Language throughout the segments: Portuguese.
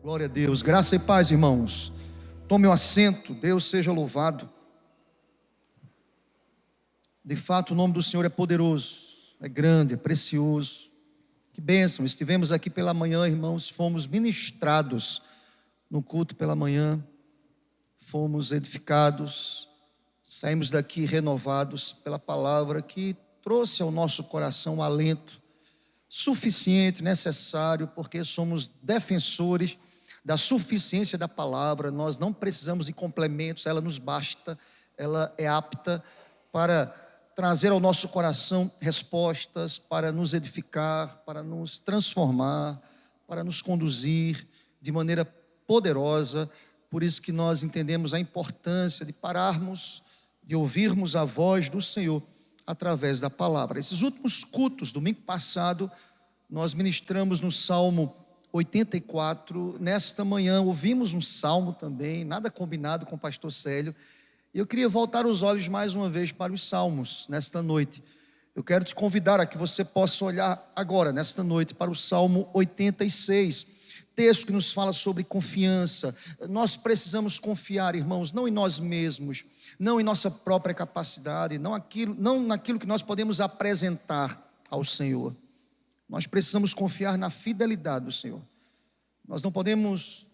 Glória a Deus, graça e paz, irmãos. Tome o assento, Deus seja louvado. De fato, o nome do Senhor é poderoso, é grande, é precioso. Que bênção, estivemos aqui pela manhã, irmãos, fomos ministrados no culto pela manhã, fomos edificados, saímos daqui renovados pela palavra que trouxe ao nosso coração um alento suficiente, necessário, porque somos defensores da suficiência da palavra. Nós não precisamos de complementos, ela nos basta, ela é apta para trazer ao nosso coração respostas, para nos edificar, para nos transformar, para nos conduzir de maneira poderosa. Por isso que nós entendemos a importância de pararmos, de ouvirmos a voz do Senhor através da palavra. Esses últimos cultos, domingo passado, nós ministramos no Salmo 84, nesta manhã ouvimos um salmo também, nada combinado com o pastor Célio, e eu queria voltar os olhos mais uma vez para os salmos, nesta noite. Eu quero te convidar a que você possa olhar agora, nesta noite, para o Salmo 86, texto que nos fala sobre confiança. Nós precisamos confiar, irmãos, não em nós mesmos, não em nossa própria capacidade, não naquilo que nós podemos apresentar ao Senhor. Nós precisamos confiar na fidelidade do Senhor. Nós não podemos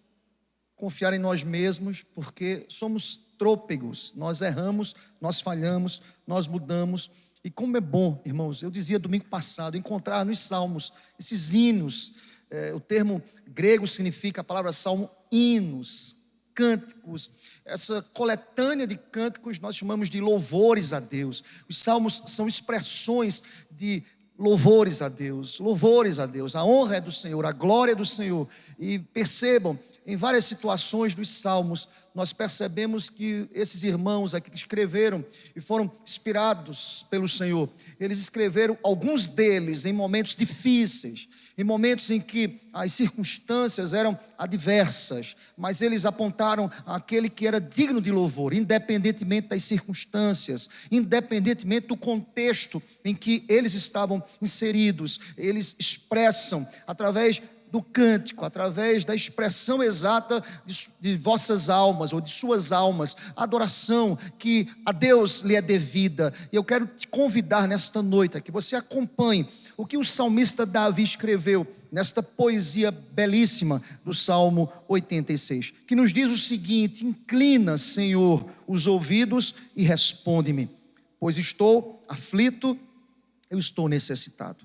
confiar em nós mesmos, porque somos trôpegos, nós erramos, nós falhamos, nós mudamos. E como é bom, irmãos, eu dizia domingo passado, encontrar nos salmos esses hinos. O termo grego significa, a palavra salmo, hinos, cânticos. Essa coletânea de cânticos nós chamamos de louvores a Deus. Os salmos são expressões de louvores a Deus, a honra é do Senhor, a glória é do Senhor. E percebam, em várias situações dos salmos, nós percebemos que esses irmãos aqui que escreveram e foram inspirados pelo Senhor, eles escreveram, alguns deles, em momentos difíceis, em momentos em que as circunstâncias eram adversas, mas eles apontaram aquele que era digno de louvor, independentemente das circunstâncias, independentemente do contexto em que eles estavam inseridos. Eles expressam através do cântico, através da expressão exata de vossas almas, ou de suas almas, a adoração que a Deus lhe é devida. E eu quero te convidar nesta noite, a que você acompanhe o que o salmista Davi escreveu nesta poesia belíssima do Salmo 86, que nos diz o seguinte: inclina, Senhor, os ouvidos e responde-me, pois estou aflito, eu estou necessitado.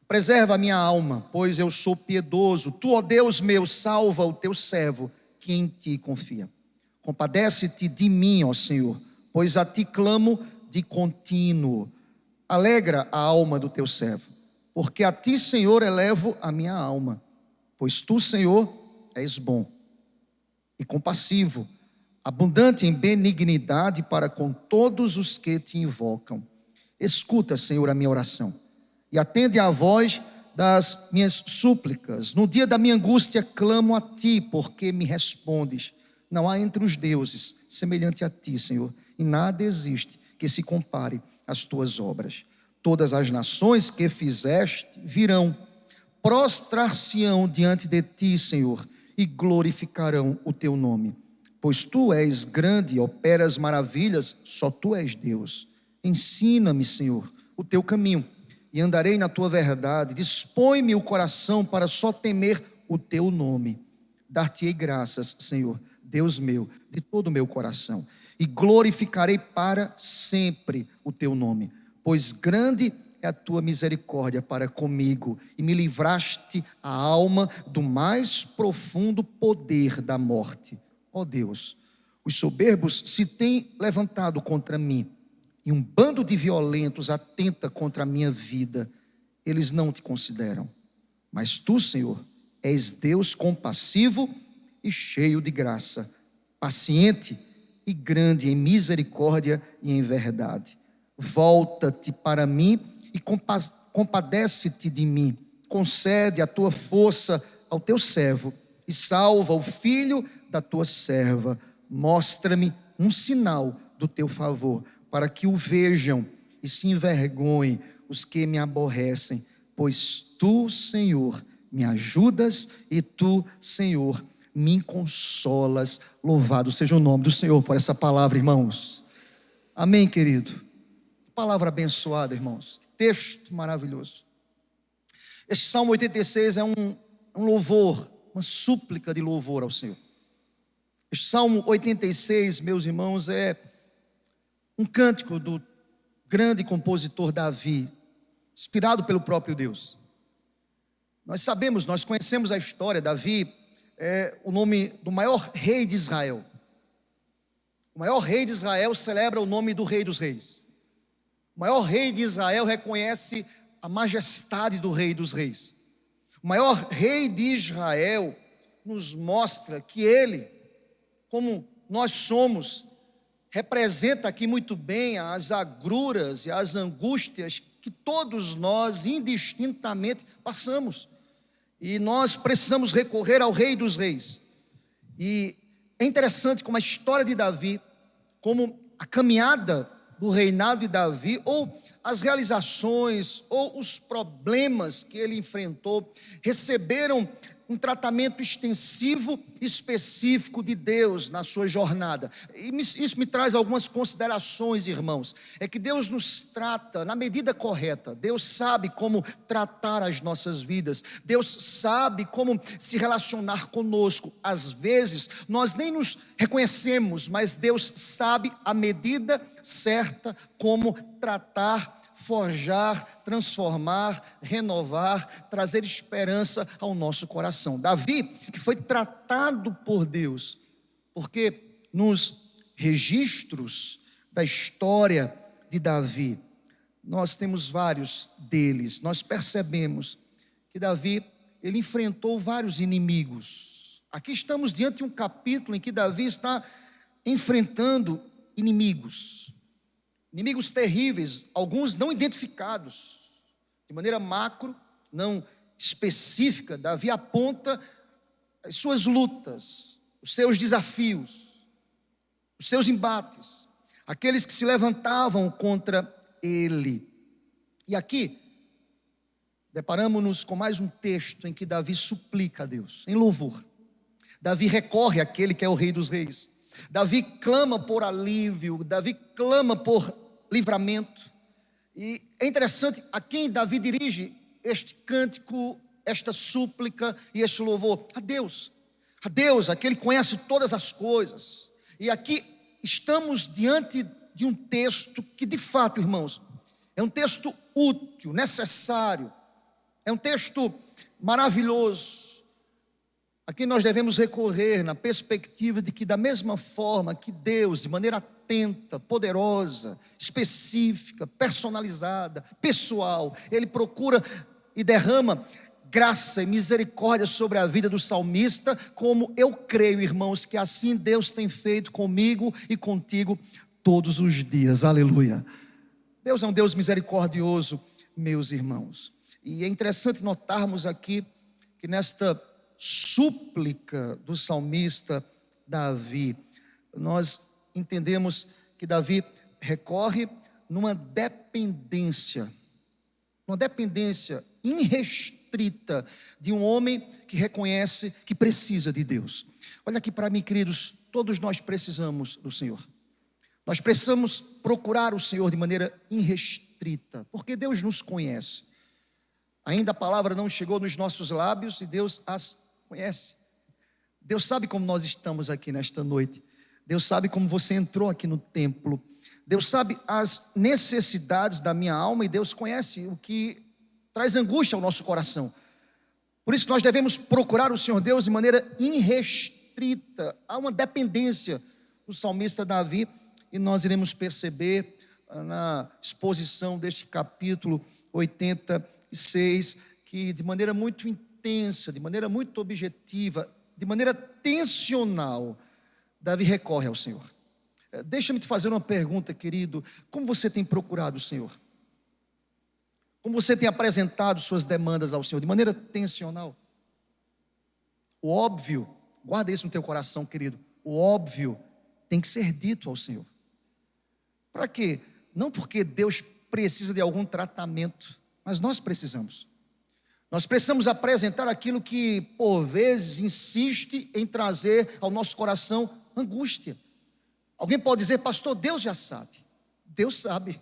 Preserva a minha alma, pois eu sou piedoso. Tu, ó Deus meu, salva o teu servo, que em ti confia. Compadece-te de mim, ó Senhor, pois a ti clamo de contínuo. Alegra a alma do teu servo, porque a ti, Senhor, elevo a minha alma. Pois tu, Senhor, és bom e compassivo, abundante em benignidade para com todos os que te invocam. Escuta, Senhor, a minha oração e atende à voz das minhas súplicas. No dia da minha angústia clamo a ti, porque me respondes. Não há entre os deuses semelhante a ti, Senhor, e nada existe que se compare às tuas obras. Todas as nações que fizeste virão, prostrar-se-ão diante de ti, Senhor, e glorificarão o teu nome. Pois tu és grande e operas maravilhas, só tu és Deus. Ensina-me, Senhor, o teu caminho, e andarei na tua verdade. Dispõe-me o coração para só temer o teu nome. Dar-te-ei graças, Senhor, Deus meu, de todo o meu coração, e glorificarei para sempre o teu nome, pois grande é a tua misericórdia para comigo, e me livraste a alma do mais profundo poder da morte. Ó Deus, os soberbos se têm levantado contra mim, e um bando de violentos atenta contra a minha vida. Eles não te consideram, mas tu, Senhor, és Deus compassivo e cheio de graça, paciente e grande em misericórdia e em verdade. Volta-te para mim e compadece-te de mim. Concede a tua força ao teu servo e salva o filho da tua serva. Mostra-me um sinal do teu favor, para que o vejam e se envergonhem os que me aborrecem, pois tu, Senhor, me ajudas e tu, Senhor, me consolas. Louvado seja o nome do Senhor por essa palavra, irmãos. Amém, querido. Palavra abençoada, irmãos. Que texto maravilhoso. Este Salmo 86 é um louvor, uma súplica de louvor ao Senhor. Este Salmo 86, meus irmãos, é um cântico do grande compositor Davi, inspirado pelo próprio Deus. Nós sabemos, nós conhecemos a história. Davi é o nome do maior rei de Israel. O maior rei de Israel celebra o nome do Rei dos Reis. O maior rei de Israel reconhece a majestade do Rei dos Reis. O maior rei de Israel nos mostra que ele, como nós somos, representa aqui muito bem as agruras e as angústias que todos nós indistintamente passamos. E nós precisamos recorrer ao Rei dos Reis. E é interessante como a história de Davi, como a caminhada do reinado de Davi, ou as realizações, ou os problemas que ele enfrentou, receberam um tratamento extensivo, específico de Deus na sua jornada. E isso me traz algumas considerações, irmãos. É que Deus nos trata na medida correta. Deus sabe como tratar as nossas vidas. Deus sabe como se relacionar conosco. Às vezes, nós nem nos reconhecemos, mas Deus sabe a medida certa como tratar, forjar, transformar, renovar, trazer esperança ao nosso coração. Davi, que foi tratado por Deus, porque nos registros da história de Davi, nós temos vários deles. Nós percebemos que Davi, ele enfrentou vários inimigos. Aqui estamos diante de um capítulo em que Davi está enfrentando inimigos terríveis, alguns não identificados, de maneira macro, não específica. Davi aponta as suas lutas, os seus desafios, os seus embates, aqueles que se levantavam contra ele. E aqui, deparamos-nos com mais um texto em que Davi suplica a Deus, em louvor. Davi recorre àquele que é o Rei dos Reis. Davi clama por alívio, Davi clama por livramento. E é interessante a quem Davi dirige este cântico, esta súplica e este louvor: a Deus, aquele que conhece todas as coisas. E aqui estamos diante de um texto que, de fato, irmãos, é um texto útil, necessário, é um texto maravilhoso, a quem nós devemos recorrer na perspectiva de que, da mesma forma que Deus, de maneira atenta, poderosa, específica, personalizada, pessoal, Ele procura e derrama graça e misericórdia sobre a vida do salmista, como eu creio, irmãos, que assim Deus tem feito comigo e contigo todos os dias. Aleluia. Deus é um Deus misericordioso, meus irmãos. E é interessante notarmos aqui que nesta súplica do salmista Davi, nós entendemos que Davi recorre numa dependência irrestrita de um homem que reconhece que precisa de Deus. Olha aqui para mim, queridos, todos nós precisamos do Senhor. Nós precisamos procurar o Senhor de maneira irrestrita, porque Deus nos conhece. Ainda a palavra não chegou nos nossos lábios e Deus as conhece. Deus sabe como nós estamos aqui nesta noite. Deus sabe como você entrou aqui no templo. Deus sabe as necessidades da minha alma e Deus conhece o que traz angústia ao nosso coração. Por isso nós devemos procurar o Senhor Deus de maneira irrestrita. Há uma dependência do salmista Davi e nós iremos perceber na exposição deste capítulo 86 que, de maneira muito intensa, de maneira muito objetiva, de maneira tensional, Davi recorre ao Senhor. Deixa-me te fazer uma pergunta, querido: como você tem procurado o Senhor? Como você tem apresentado suas demandas ao Senhor? De maneira tensional? O óbvio, guarda isso no teu coração, querido, o óbvio tem que ser dito ao Senhor. Para quê? Não porque Deus precisa de algum tratamento, mas nós precisamos. Nós precisamos apresentar aquilo que, por vezes, insiste em trazer ao nosso coração angústia. Alguém pode dizer: pastor, Deus já sabe. Deus sabe.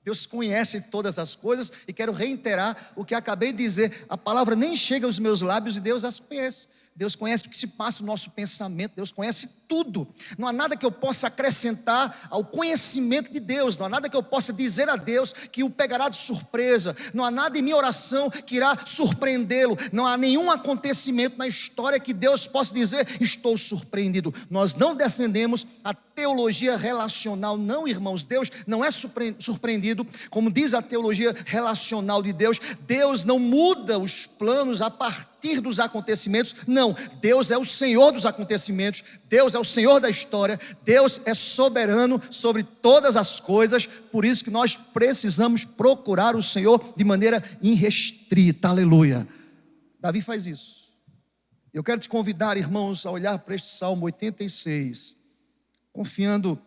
Deus conhece todas as coisas, e quero reiterar o que acabei de dizer. A palavra nem chega aos meus lábios e Deus as conhece. Deus conhece o que se passa no nosso pensamento, Deus conhece tudo. Não há nada que eu possa acrescentar ao conhecimento de Deus, não há nada que eu possa dizer a Deus que o pegará de surpresa, não há nada em minha oração que irá surpreendê-lo, não há nenhum acontecimento na história que Deus possa dizer: estou surpreendido. Nós não defendemos a teologia relacional, não, irmãos. Deus não é surpreendido, como diz a teologia relacional de Deus. Deus não muda os planos a partir dos acontecimentos. Não, Deus é o Senhor dos acontecimentos, Deus é o Senhor da história, Deus é soberano sobre todas as coisas. Por isso que nós precisamos procurar o Senhor de maneira irrestrita. Aleluia. Davi faz isso. Eu quero te convidar, irmãos, a olhar para este Salmo 86, confiando,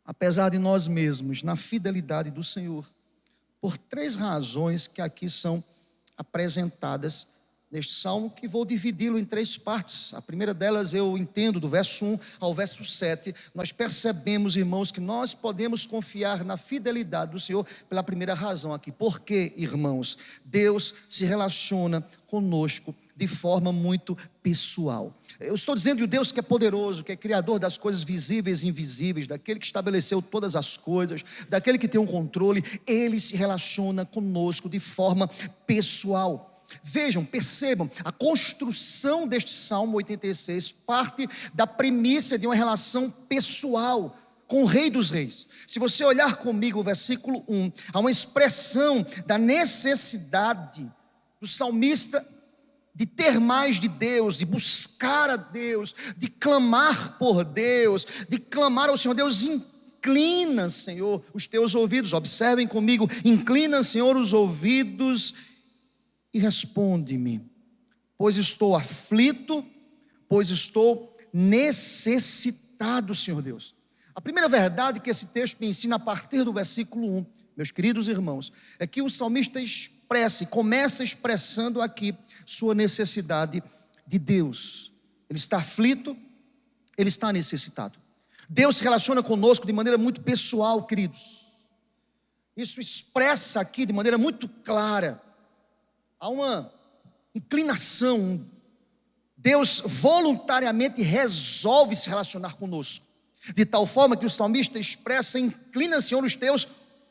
apesar de nós mesmos, na fidelidade do Senhor, por 3 razões que aqui são apresentadas neste salmo, que vou dividi-lo em 3 partes. A primeira delas eu entendo do verso 1 ao verso 7. Nós percebemos, irmãos, que nós podemos confiar na fidelidade do Senhor pela primeira razão aqui. Por quê, irmãos? Deus se relaciona conosco de forma muito pessoal. Eu estou dizendo de um Deus que é poderoso, que é criador das coisas visíveis e invisíveis, daquele que estabeleceu todas as coisas, daquele que tem um controle. Ele se relaciona conosco de forma pessoal. Vejam, percebam, a construção deste Salmo 86 parte da premissa de uma relação pessoal com o Rei dos Reis. Se você olhar comigo o versículo 1, há uma expressão da necessidade do salmista de ter mais de Deus, de buscar a Deus, de clamar por Deus, de clamar ao Senhor. Deus, inclina, Senhor, os teus ouvidos. Observem comigo: inclina, Senhor, os ouvidos e responde-me, pois estou aflito, pois estou necessitado, Senhor Deus. A primeira verdade que esse texto me ensina a partir do versículo 1, meus queridos irmãos, é que o salmista expressa e começa expressando aqui sua necessidade de Deus. Ele está aflito, ele está necessitado. Deus se relaciona conosco de maneira muito pessoal, queridos. Isso expressa aqui de maneira muito clara. Há uma inclinação. Deus voluntariamente resolve se relacionar conosco, de tal forma que o salmista expressa: inclina, Senhor, os teus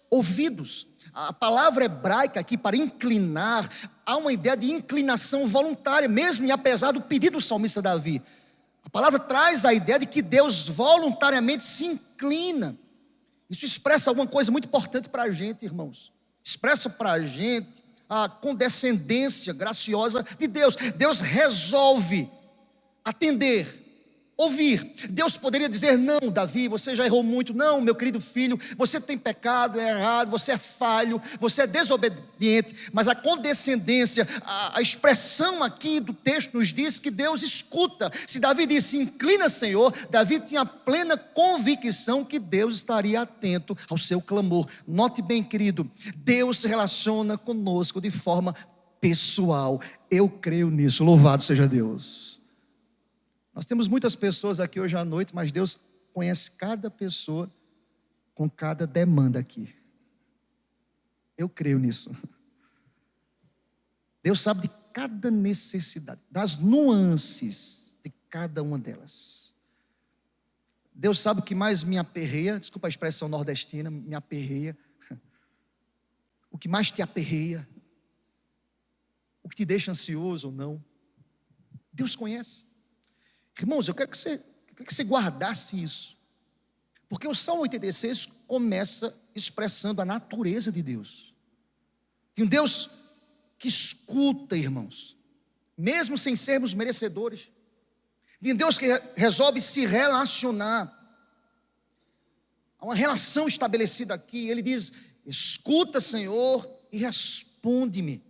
ouvidos. A palavra hebraica aqui para inclinar, há uma ideia de inclinação voluntária, mesmo e apesar do pedido do salmista Davi. A palavra traz a ideia de que Deus voluntariamente se inclina. Isso expressa alguma coisa muito importante para a gente, irmãos. Expressa para a gente a condescendência graciosa de Deus. Deus resolve atender, ouvir. Deus poderia dizer: não, Davi, você já errou muito. Não, meu querido filho, você tem pecado, é errado, você é falho, você é desobediente. Mas a condescendência, a expressão aqui do texto nos diz que Deus escuta. Se Davi disse: inclina, Senhor, Davi tinha plena convicção que Deus estaria atento ao seu clamor. Note bem, querido, Deus se relaciona conosco de forma pessoal. Eu creio nisso, louvado seja Deus. Nós temos muitas pessoas aqui hoje à noite, mas Deus conhece cada pessoa com cada demanda aqui. Eu creio nisso. Deus sabe de cada necessidade, das nuances de cada uma delas. Deus sabe o que mais me aperreia, desculpa a expressão nordestina, me aperreia. O que mais te aperreia, o que te deixa ansioso ou não. Deus conhece. Irmãos, eu quero que você guardasse isso, porque o Salmo 86 começa expressando a natureza de Deus, de um Deus que escuta, irmãos, mesmo sem sermos merecedores, de um Deus que resolve se relacionar. Há uma relação estabelecida aqui. Ele diz: escuta, Senhor, e responde-me.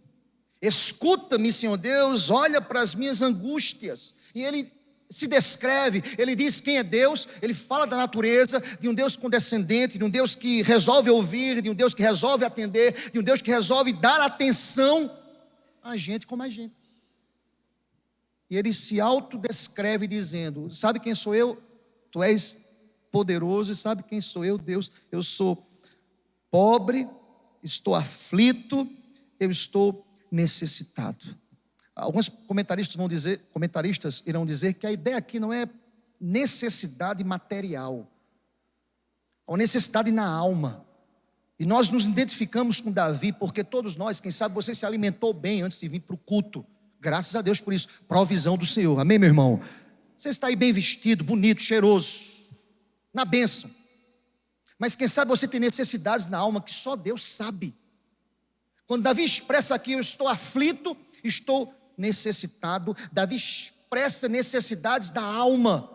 Escuta-me, Senhor Deus, olha para as minhas angústias. E ele se descreve, ele diz quem é Deus, ele fala da natureza, de um Deus condescendente, de um Deus que resolve ouvir, de um Deus que resolve atender, de um Deus que resolve dar atenção a gente como a gente. E ele se autodescreve dizendo: sabe quem sou eu? Tu és poderoso. E sabe quem sou eu, Deus? Eu sou pobre, estou aflito, eu estou necessitado. Alguns comentaristas irão dizer que a ideia aqui não é necessidade material, é uma necessidade na alma. E nós nos identificamos com Davi, porque todos nós, quem sabe você se alimentou bem antes de vir para o culto. Graças a Deus por isso, provisão do Senhor, amém, meu irmão? Você está aí bem vestido, bonito, cheiroso, na bênção. Mas quem sabe você tem necessidades na alma que só Deus sabe. Quando Davi expressa aqui: eu estou aflito, estou necessitado, Davi expressa necessidades da alma.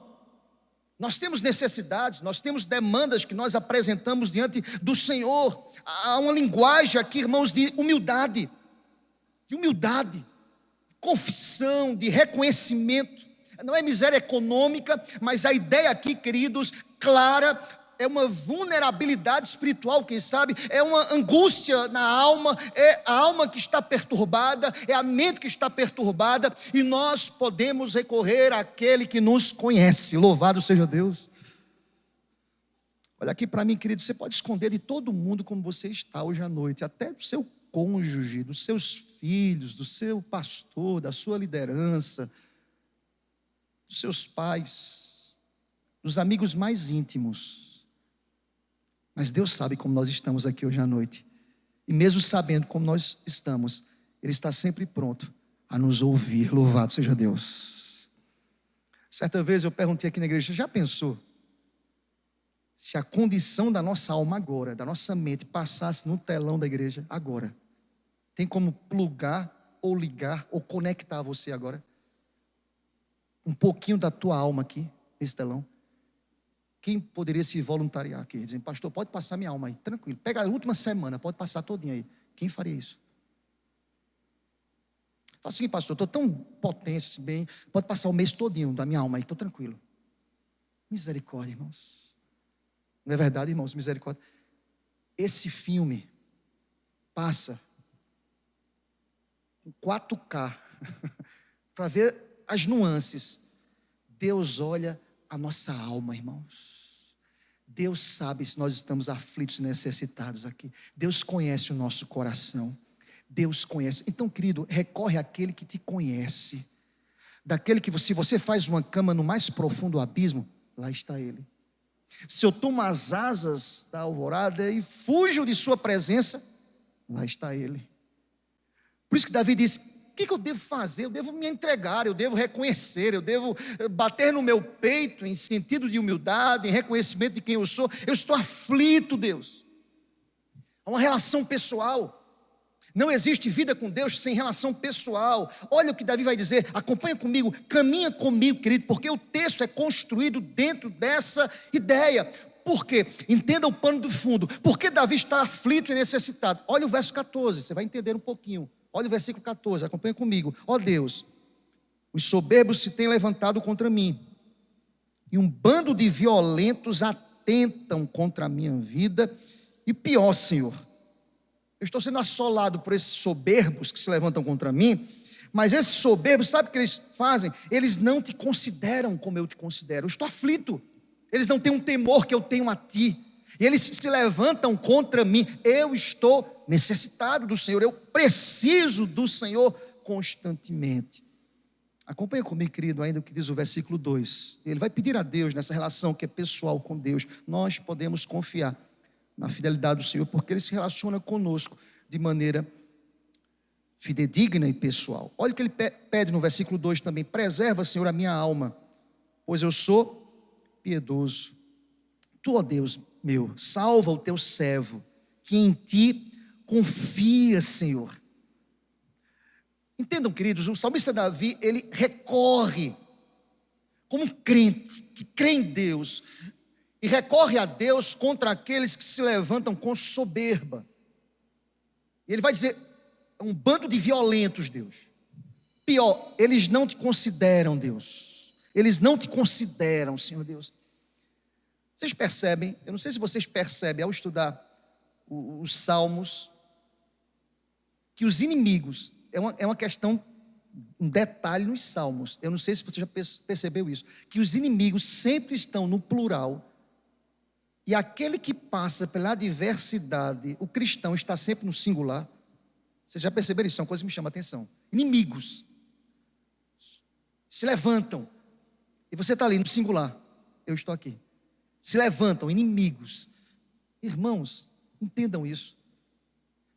Nós temos necessidades, nós temos demandas que nós apresentamos diante do Senhor. Há uma linguagem aqui, irmãos, de humildade, de confissão, de reconhecimento. Não é miséria econômica, mas a ideia aqui, queridos, clara, é uma vulnerabilidade espiritual, quem sabe, é uma angústia na alma, é a alma que está perturbada, é a mente que está perturbada, e nós podemos recorrer àquele que nos conhece. Louvado seja Deus. Olha aqui para mim, querido, você pode esconder de todo mundo como você está hoje à noite, até do seu cônjuge, dos seus filhos, do seu pastor, da sua liderança, dos seus pais, dos amigos mais íntimos. Mas Deus sabe como nós estamos aqui hoje à noite. E mesmo sabendo como nós estamos, Ele está sempre pronto a nos ouvir. Louvado seja Deus. Certa vez eu perguntei aqui na igreja: já pensou se a condição da nossa alma agora, da nossa mente, passasse no telão da igreja agora? Tem como plugar ou ligar ou conectar você agora? Um pouquinho da tua alma aqui, nesse telão. Quem poderia se voluntariar aqui? Dizendo: pastor, pode passar minha alma aí, tranquilo. Pega a última semana, pode passar todinha aí. Quem faria isso? Fala assim: pastor, estou tão potente, assim, bem, pode passar o mês todinho da minha alma aí, estou tranquilo. Misericórdia, irmãos. Não é verdade, irmãos? Misericórdia. Esse filme passa em 4K para ver as nuances. Deus olha a nossa alma, irmãos. Deus sabe se nós estamos aflitos e necessitados aqui. Deus conhece o nosso coração. Deus conhece. Então, querido, recorre àquele que te conhece. Daquele que, se você faz uma cama no mais profundo abismo, lá está Ele. Se eu tomo as asas da alvorada e fujo de sua presença, lá está Ele. Por isso que Davi disse: o que eu devo fazer? Eu devo me entregar, eu devo reconhecer, eu devo bater no meu peito em sentido de humildade, em reconhecimento de quem eu sou. Eu estou aflito, Deus. Há uma relação pessoal. Não existe vida com Deus sem relação pessoal. Olha o que Davi vai dizer, acompanha comigo, caminha comigo, querido, porque o texto é construído dentro dessa ideia. Por quê? Entenda o pano do fundo. Porque Davi está aflito e necessitado. Olha o verso 14, você vai entender um pouquinho. Olha o versículo 14, acompanha comigo. Ó Deus, os soberbos se têm levantado contra mim, e um bando de violentos atentam contra a minha vida. E pior, Senhor, eu estou sendo assolado por esses soberbos que se levantam contra mim, mas esses soberbos, sabe o que eles fazem? Eles não te consideram como eu te considero. Eu estou aflito. Eles não têm um temor que eu tenho a ti. E eles se levantam contra mim. Eu estou necessitado do Senhor. Eu preciso do Senhor constantemente. Acompanha comigo, querido, ainda o que diz o versículo 2. Ele vai pedir a Deus, nessa relação que é pessoal com Deus, nós podemos confiar na fidelidade do Senhor, porque Ele se relaciona conosco de maneira fidedigna e pessoal. Olha o que Ele pede no versículo 2 também: preserva, Senhor, a minha alma, pois eu sou piedoso. Tu, ó Deus meu, salva o teu servo, que em ti confia, Senhor. Entendam, queridos, o salmista Davi, ele recorre como um crente que crê em Deus, e recorre a Deus contra aqueles que se levantam com soberba. E ele vai dizer: é um bando de violentos, Deus. Pior, eles não te consideram, Deus. Eles não te consideram, Senhor Deus. Vocês percebem, eu não sei se vocês percebem ao estudar os salmos, que os inimigos é uma questão, um detalhe nos Salmos. Eu não sei se você já percebeu isso, que os inimigos sempre estão no plural, e aquele que passa pela adversidade, o cristão, está sempre no singular. Vocês já perceberam isso? É uma coisa que me chama a atenção. Inimigos se levantam, e você está ali no singular. Eu estou aqui. Se levantam, inimigos. Irmãos, entendam isso.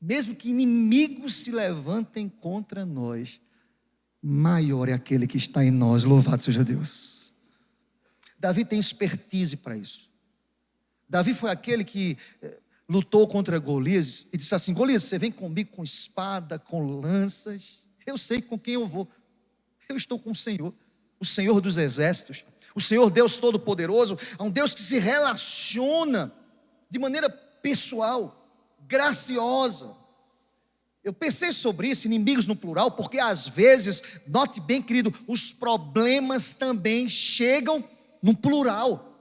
Mesmo que inimigos se levantem contra nós, maior é aquele que está em nós, louvado seja Deus. Davi tem expertise para isso. Davi foi aquele que lutou contra Golias e disse assim: Golias, você vem comigo com espada, com lanças, eu sei com quem eu vou. Eu estou com o Senhor dos exércitos, o Senhor Deus Todo-Poderoso, é um Deus que se relaciona de maneira pessoal, graciosa. Eu pensei sobre isso, inimigos no plural, porque às vezes, note bem, querido, os problemas também chegam no plural.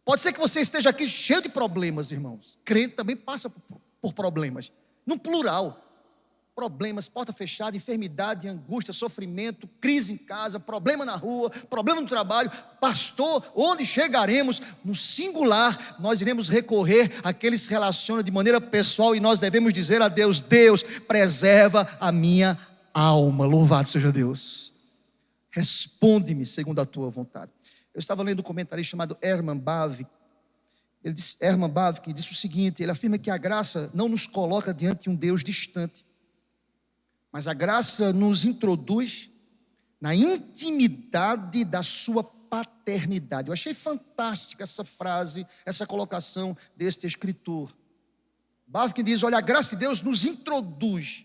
Pode ser que você esteja aqui cheio de problemas, irmãos. Crente também passa por problemas, no plural. Problemas, porta fechada, enfermidade, angústia, sofrimento, crise em casa, problema na rua, problema no trabalho. Pastor, onde chegaremos? No singular, nós iremos recorrer àquele que se relaciona de maneira pessoal, e nós devemos dizer a Deus: Deus, preserva a minha alma. Louvado seja Deus. Responde-me segundo a tua vontade. Eu estava lendo um comentarista chamado Herman Bavinck. Herman Bavinck disse o seguinte: ele afirma que a graça não nos coloca diante de um Deus distante, mas a graça nos introduz na intimidade da sua paternidade. Eu achei fantástica essa frase, essa colocação deste escritor. Bavinck diz: olha, a graça de Deus nos introduz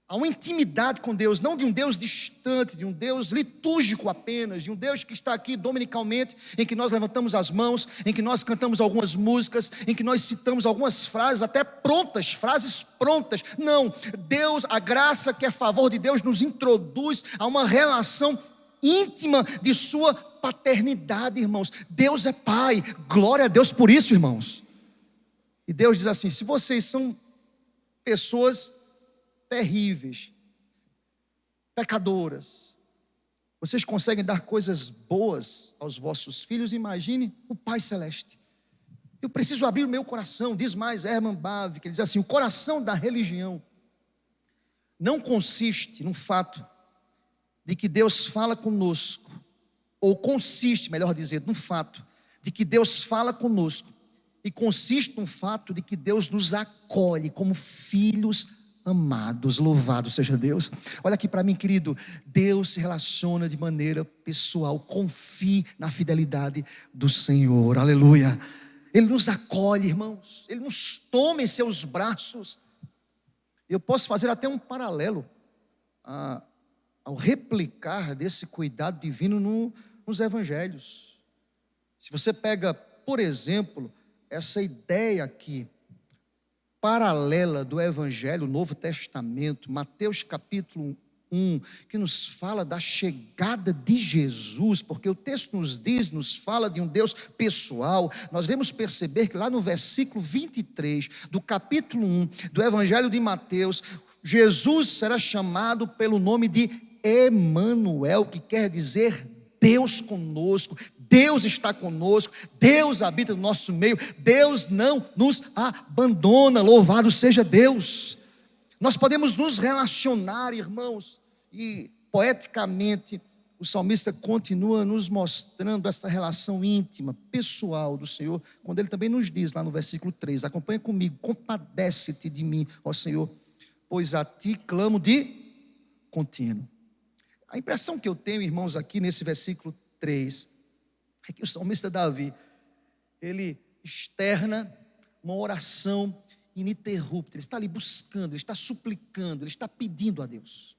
a uma intimidade com Deus, não de um Deus distante, de um Deus litúrgico apenas, de um Deus que está aqui dominicalmente, em que nós levantamos as mãos, em que nós cantamos algumas músicas, em que nós citamos algumas frases até prontas, frases prontas. Não, Deus, a graça que é a favor de Deus nos introduz a uma relação íntima de sua paternidade, irmãos. Deus é Pai, glória a Deus por isso, irmãos. E Deus diz assim: se vocês são pessoas terríveis, pecadoras, vocês conseguem dar coisas boas aos vossos filhos, imagine o Pai Celeste. Eu preciso abrir o meu coração. Diz mais Herman Bavinck, ele diz assim: o coração da religião não consiste no fato de que Deus fala conosco, ou consiste, melhor dizendo, no fato de que Deus fala conosco, e consiste no fato de que Deus nos acolhe como filhos amados. Louvado seja Deus. Olha aqui para mim, querido. Deus se relaciona de maneira pessoal. Confie na fidelidade do Senhor. Aleluia. Ele nos acolhe, irmãos. Ele nos toma em seus braços. Eu posso fazer até um paralelo ao replicar desse cuidado divino nos evangelhos. Se você pega, por exemplo, essa ideia aqui paralela do Evangelho, Novo Testamento, Mateus capítulo 1, que nos fala da chegada de Jesus, porque o texto nos fala de um Deus pessoal. Nós devemos perceber que lá no versículo 23 do capítulo 1 do Evangelho de Mateus, Jesus será chamado pelo nome de Emanuel, que quer dizer Deus conosco. Deus está conosco, Deus habita no nosso meio, Deus não nos abandona. Louvado seja Deus. Nós podemos nos relacionar, irmãos, e poeticamente o salmista continua nos mostrando essa relação íntima, pessoal do Senhor, quando ele também nos diz lá no versículo 3, acompanha comigo: compadece-te de mim, ó Senhor, pois a ti clamo de contínuo. A impressão que eu tenho, irmãos, aqui nesse versículo 3, é que o salmista Davi, ele externa uma oração ininterrupta. Ele está ali buscando, ele está suplicando, ele está pedindo a Deus.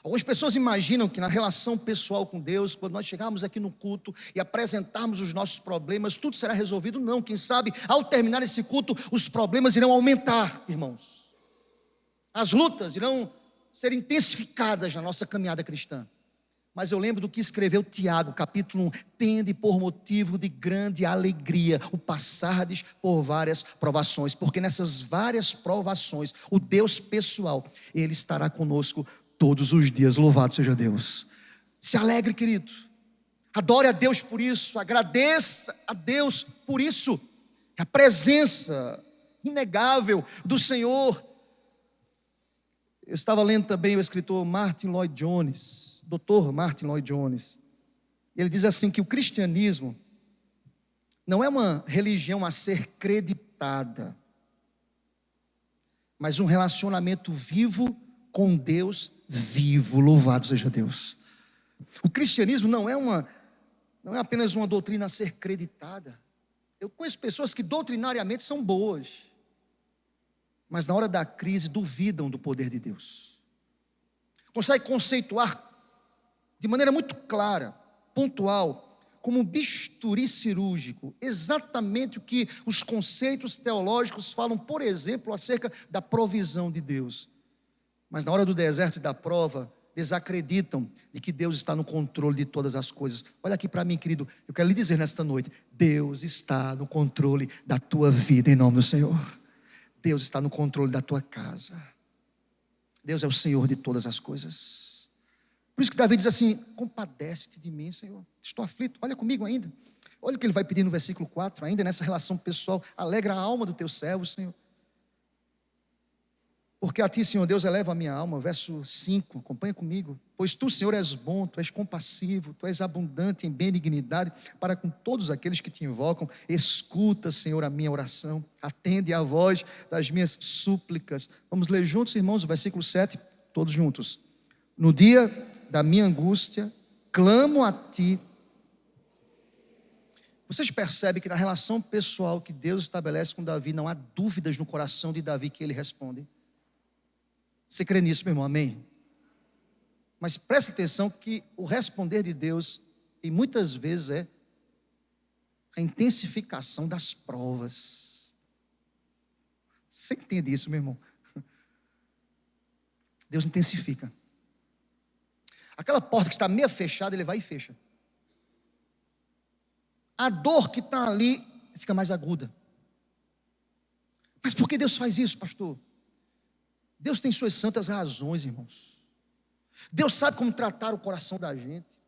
Algumas pessoas imaginam que na relação pessoal com Deus, quando nós chegarmos aqui no culto e apresentarmos os nossos problemas, tudo será resolvido. Não, quem sabe ao terminar esse culto, os problemas irão aumentar, irmãos. As lutas irão ser intensificadas na nossa caminhada cristã. Mas eu lembro do que escreveu Tiago, capítulo 1: tende por motivo de grande alegria o passardes por várias provações, porque nessas várias provações, o Deus pessoal, Ele estará conosco todos os dias. Louvado seja Deus. Se alegre, querido, adore a Deus por isso, agradeça a Deus por isso. A presença inegável do Senhor. Eu estava lendo também o escritor Martin Lloyd Jones, Dr. Martin Lloyd Jones. Ele diz assim que o cristianismo não é uma religião a ser creditada, mas um relacionamento vivo com Deus vivo. Louvado seja Deus. O cristianismo não é apenas uma doutrina a ser creditada. Eu conheço pessoas que doutrinariamente são boas, mas na hora da crise duvidam do poder de Deus. Consegue conceituar de maneira muito clara, pontual, como um bisturi cirúrgico, exatamente o que os conceitos teológicos falam, por exemplo, acerca da provisão de Deus. Mas na hora do deserto e da prova, desacreditam de que Deus está no controle de todas as coisas. Olha aqui para mim, querido, eu quero lhe dizer nesta noite: Deus está no controle da tua vida, em nome do Senhor. Deus está no controle da tua casa. Deus é o Senhor de todas as coisas. Por isso que Davi diz assim: compadece-te de mim, Senhor, estou aflito. Olha comigo ainda, olha o que ele vai pedir no versículo 4, ainda nessa relação pessoal: alegra a alma do teu servo, Senhor, porque a ti, Senhor Deus, eleva a minha alma. Verso 5, acompanha comigo: pois tu, Senhor, és bom, tu és compassivo, tu és abundante em benignidade para com todos aqueles que te invocam. Escuta, Senhor, a minha oração, atende à voz das minhas súplicas. Vamos ler juntos, irmãos, o versículo 7, todos juntos. No dia da minha angústia, clamo a ti. Vocês percebem que na relação pessoal que Deus estabelece com Davi, não há dúvidas no coração de Davi que ele responde. Você crê nisso, meu irmão? Amém? Mas preste atenção que o responder de Deus, e muitas vezes, é a intensificação das provas. Você entende isso, meu irmão? Deus intensifica. Aquela porta que está meio fechada, Ele vai e fecha. A dor que está ali fica mais aguda. Mas por que Deus faz isso, pastor? Deus tem suas santas razões, irmãos. Deus sabe como tratar o coração da gente.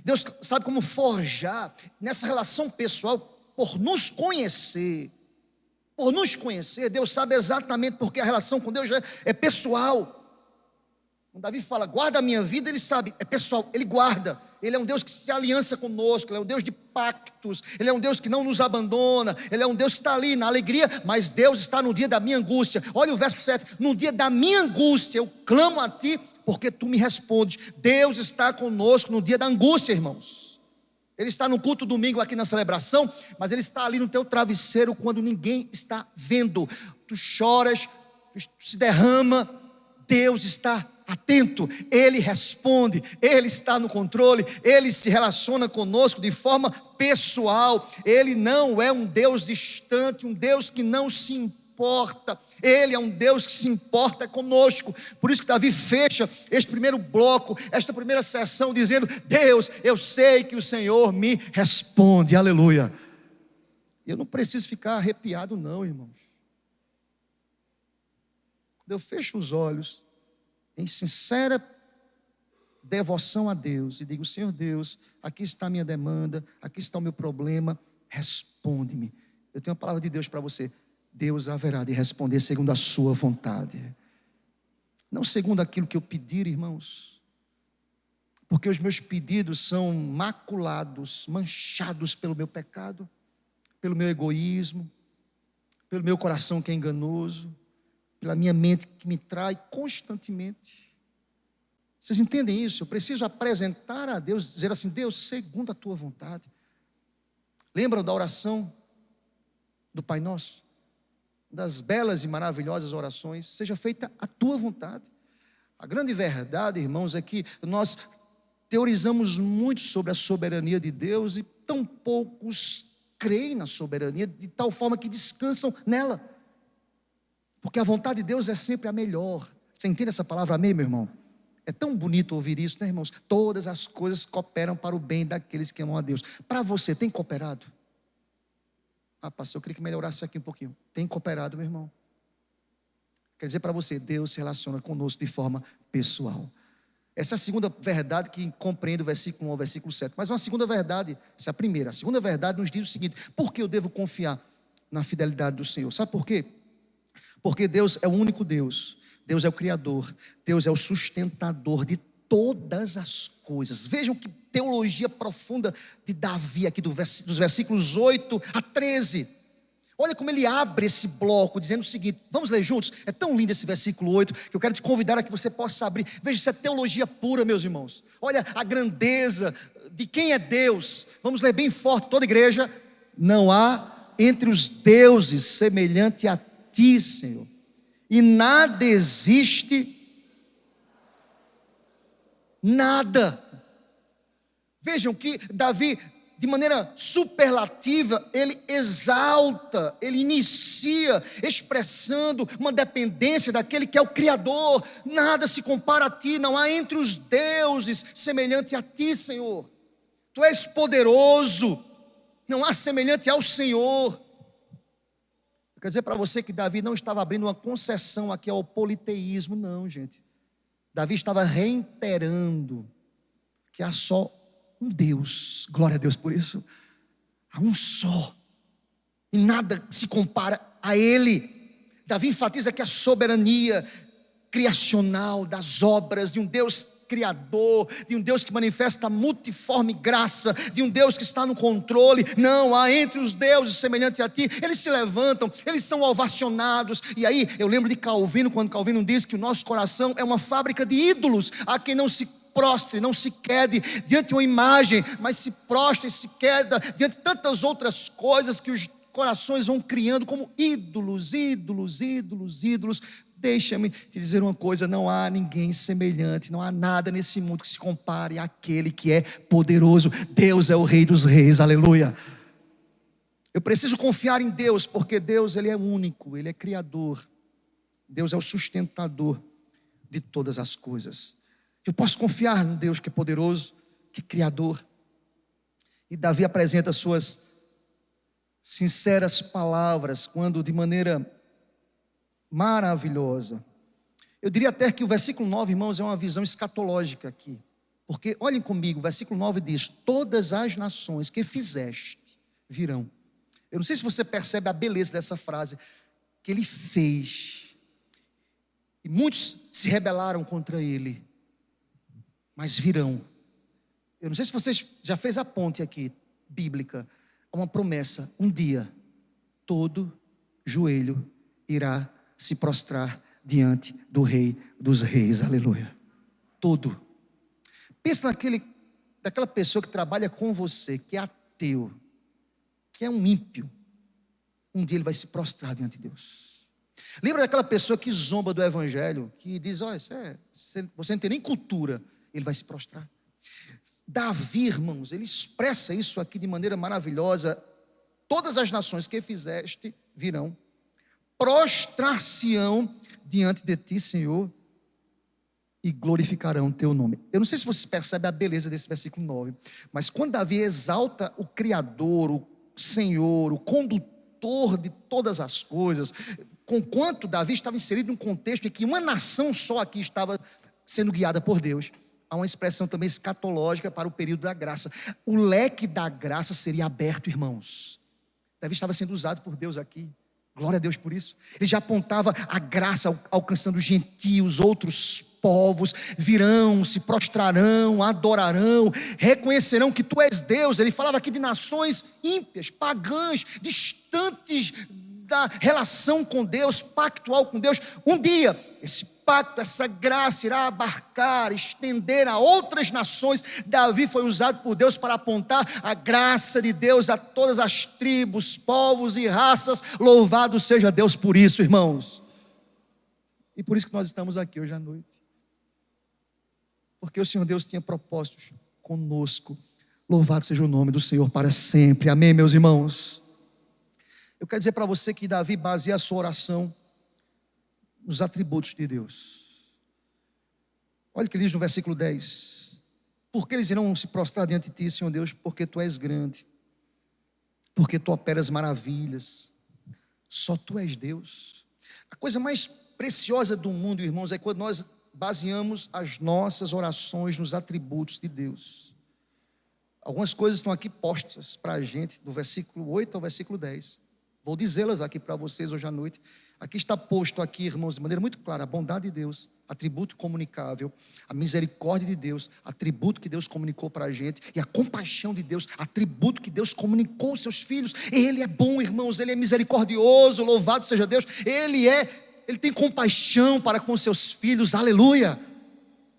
Deus sabe como forjar nessa relação pessoal, por nos conhecer. Por nos conhecer, Deus sabe exatamente porque a relação com Deus é pessoal. Quando Davi fala, guarda a minha vida, ele sabe, é pessoal, ele guarda. Ele é um Deus que se aliança conosco, Ele é um Deus de pactos, Ele é um Deus que não nos abandona, Ele é um Deus que está ali na alegria, mas Deus está no dia da minha angústia. Olha o verso 7, no dia da minha angústia eu clamo a ti, porque tu me respondes. Deus está conosco no dia da angústia, irmãos. Ele está no culto domingo aqui na celebração, mas Ele está ali no teu travesseiro quando ninguém está vendo. Tu choras, tu se derrama, Deus está atento, Ele responde, Ele está no controle, Ele se relaciona conosco de forma pessoal. Ele não é um Deus distante, um Deus que não se importa, Ele é um Deus que se importa conosco. Por isso que Davi fecha este primeiro bloco, esta primeira sessão, dizendo: Deus, eu sei que o Senhor me responde, aleluia. Eu não preciso ficar arrepiado não, irmãos. Quando eu fecho os olhos em sincera devoção a Deus e digo: Senhor Deus, aqui está a minha demanda, aqui está o meu problema, responde-me. Eu tenho uma palavra de Deus para você: Deus haverá de responder segundo a sua vontade, não segundo aquilo que eu pedir, irmãos, porque os meus pedidos são maculados, manchados pelo meu pecado, pelo meu egoísmo, pelo meu coração que é enganoso, pela minha mente que me trai constantemente. Vocês entendem isso? Eu preciso apresentar a Deus, dizer assim: Deus, segundo a tua vontade. Lembram da oração do Pai Nosso? Das belas e maravilhosas orações: seja feita a tua vontade. A grande verdade, irmãos, é que nós teorizamos muito sobre a soberania de Deus e tão poucos creem na soberania, de tal forma que descansam nela. Porque a vontade de Deus é sempre a melhor. Você entende essa palavra, amém, meu irmão? É tão bonito ouvir isso, né, irmãos? Todas as coisas cooperam para o bem daqueles que amam a Deus. Para você, tem cooperado? Ah, pastor, eu queria que melhorasse aqui um pouquinho. Tem cooperado, meu irmão? Quer dizer para você, Deus se relaciona conosco de forma pessoal. Essa é a segunda verdade que compreende o versículo 1 ao versículo 7. Mas uma segunda verdade, essa é a primeira. A segunda verdade nos diz o seguinte: por que eu devo confiar na fidelidade do Senhor? Sabe por quê? Porque Deus é o único Deus. Deus é o Criador. Deus é o sustentador de todas as coisas. Vejam que teologia profunda de Davi aqui dos versículos 8 a 13. Olha como ele abre esse bloco dizendo o seguinte, vamos ler juntos? É tão lindo esse versículo 8 que eu quero te convidar a que você possa abrir. Veja, isso é teologia pura, meus irmãos. Olha a grandeza de quem é Deus. Vamos ler bem forte, toda a igreja. Não há entre os deuses semelhante a ti, Senhor, e nada existe, nada. Vejam que Davi, de maneira superlativa, ele exalta, ele inicia expressando uma dependência daquele que é o Criador. Nada se compara a ti, não há entre os deuses semelhante a ti, Senhor. Tu és poderoso, não há semelhante ao Senhor. Eu quero dizer para você que Davi não estava abrindo uma concessão aqui ao politeísmo, não, gente. Davi estava reiterando que há só um Deus, glória a Deus por isso, há um só, e nada se compara a Ele. Davi enfatiza que a soberania criacional das obras de um Deus criador, de um Deus que manifesta a multiforme graça, de um Deus que está no controle. Não há entre os deuses semelhante a ti. Eles se levantam, eles são ovacionados. E aí eu lembro de Calvino, quando Calvino diz que o nosso coração é uma fábrica de ídolos, a quem não se prostre, não se quede diante de uma imagem, mas se prostre e se queda diante de tantas outras coisas que os corações vão criando como ídolos, ídolos, ídolos, ídolos. Deixa-me te dizer uma coisa, não há ninguém semelhante, não há nada nesse mundo que se compare àquele que é poderoso. Deus é o Rei dos Reis, aleluia. Eu preciso confiar em Deus, porque Deus, Ele é único, Ele é Criador. Deus é o sustentador de todas as coisas. Eu posso confiar no Deus que é poderoso, que é Criador. E Davi apresenta suas sinceras palavras, quando de maneira maravilhosa. Eu diria até que o versículo 9, irmãos, é uma visão escatológica aqui. Porque, olhem comigo, o versículo 9 diz: todas as nações que fizeste virão. Eu não sei se você percebe a beleza dessa frase, que Ele fez. E muitos se rebelaram contra Ele, mas virão. Eu não sei se você já fez a ponte aqui, bíblica, uma promessa: um dia, todo joelho irá se prostrar diante do Rei dos Reis, aleluia. Todo. Pensa daquela pessoa que trabalha com você, que é ateu, que é um ímpio. Um dia ele vai se prostrar diante de Deus. Lembra daquela pessoa que zomba do evangelho, que diz: olha, você não tem nem cultura. Ele vai se prostrar. Davi, irmãos, ele expressa isso aqui de maneira maravilhosa: todas as nações que fizeste virão, prostrar-se-ão diante de ti, Senhor, e glorificarão teu nome. Eu não sei se você percebe a beleza desse versículo 9, mas quando Davi exalta o Criador, o Senhor, o condutor de todas as coisas, conquanto Davi estava inserido num contexto em que uma nação só aqui estava sendo guiada por Deus, há uma expressão também escatológica para o período da graça. O leque da graça seria aberto, irmãos. Davi estava sendo usado por Deus aqui. Glória a Deus por isso. Ele já apontava a graça alcançando os gentios, outros povos virão, se prostrarão, adorarão, reconhecerão que tu és Deus. Ele falava aqui de nações ímpias, pagãs, distantes da relação com Deus, pactual com Deus. Um dia, esse pacto, essa graça irá abarcar, estender a outras nações. Davi foi usado por Deus para apontar a graça de Deus a todas as tribos, povos e raças. Louvado seja Deus por isso, irmãos. E por isso que nós estamos aqui hoje à noite. Porque o Senhor Deus tinha propósitos conosco. Louvado seja o nome do Senhor para sempre. Amém, meus irmãos? Eu quero dizer para você que Davi baseia a sua oração nos atributos de Deus. Olha o que ele diz no versículo 10. Porque eles irão se prostrar diante de ti, Senhor Deus, porque tu és grande, porque tu operas maravilhas, só tu és Deus. A coisa mais preciosa do mundo, irmãos, é quando nós baseamos as nossas orações nos atributos de Deus. Algumas coisas estão aqui postas para a gente, do versículo 8 ao versículo 10. Vou dizê-las aqui para vocês hoje à noite. Aqui está posto aqui, irmãos, de maneira muito clara, a bondade de Deus, atributo comunicável, a misericórdia de Deus, atributo que Deus comunicou para a gente, e a compaixão de Deus, atributo que Deus comunicou aos seus filhos. Ele é bom, irmãos, Ele é misericordioso, louvado seja Deus. Ele tem compaixão para com seus filhos, aleluia.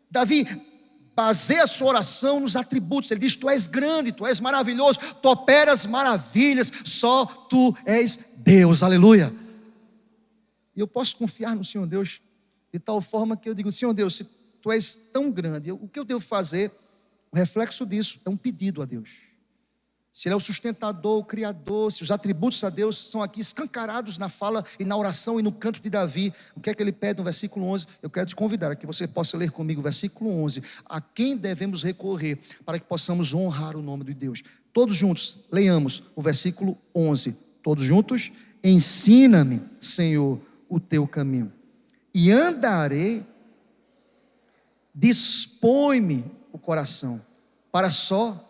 Davi baseia a sua oração nos atributos. Ele diz: tu és grande, tu és maravilhoso, tu operas maravilhas, só tu és Deus, aleluia. E eu posso confiar no Senhor Deus de tal forma que eu digo: Senhor Deus, se tu és tão grande, o que eu devo fazer? O reflexo disso é um pedido a Deus. Se Ele é o sustentador, o criador, se os atributos a Deus são aqui escancarados na fala e na oração e no canto de Davi, o que é que ele pede no versículo 11? Eu quero te convidar a que você possa ler comigo o versículo 11. A quem devemos recorrer para que possamos honrar o nome de Deus? Todos juntos, leiamos o versículo 11. Todos juntos? Ensina-me, Senhor, o teu caminho, e andarei. Dispõe-me o coração para só.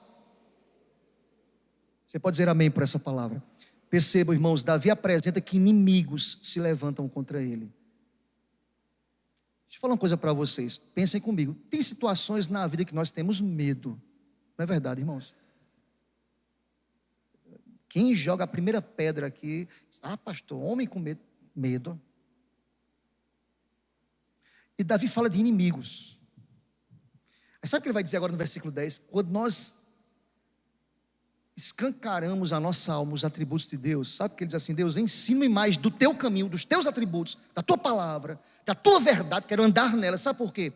Você pode dizer amém por essa palavra. Percebam, irmãos, Davi apresenta que inimigos se levantam contra ele. Deixa eu falar uma coisa para vocês, pensem comigo. Tem situações na vida que nós temos medo, não é verdade, irmãos? Quem joga a primeira pedra aqui, pastor, homem com medo. E Davi fala de inimigos. Mas sabe o que ele vai dizer agora no versículo 10? Quando nós escancaramos a nossa alma, os atributos de Deus, sabe o que ele diz assim? Deus, ensina-me mais do teu caminho, dos teus atributos, da tua palavra, da tua verdade, quero andar nela. Sabe por quê?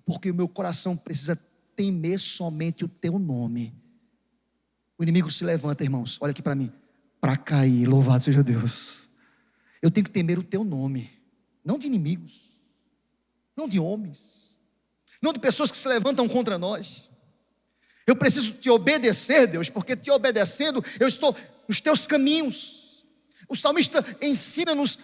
Porque o meu coração precisa temer somente o teu nome. O inimigo se levanta, irmãos, olha aqui para mim, para cair, louvado seja Deus. Eu tenho que temer o teu nome, não de inimigos, não de homens, não de pessoas que se levantam contra nós. Eu preciso te obedecer, Deus, porque te obedecendo, eu estou nos teus caminhos. O salmista ensina-nos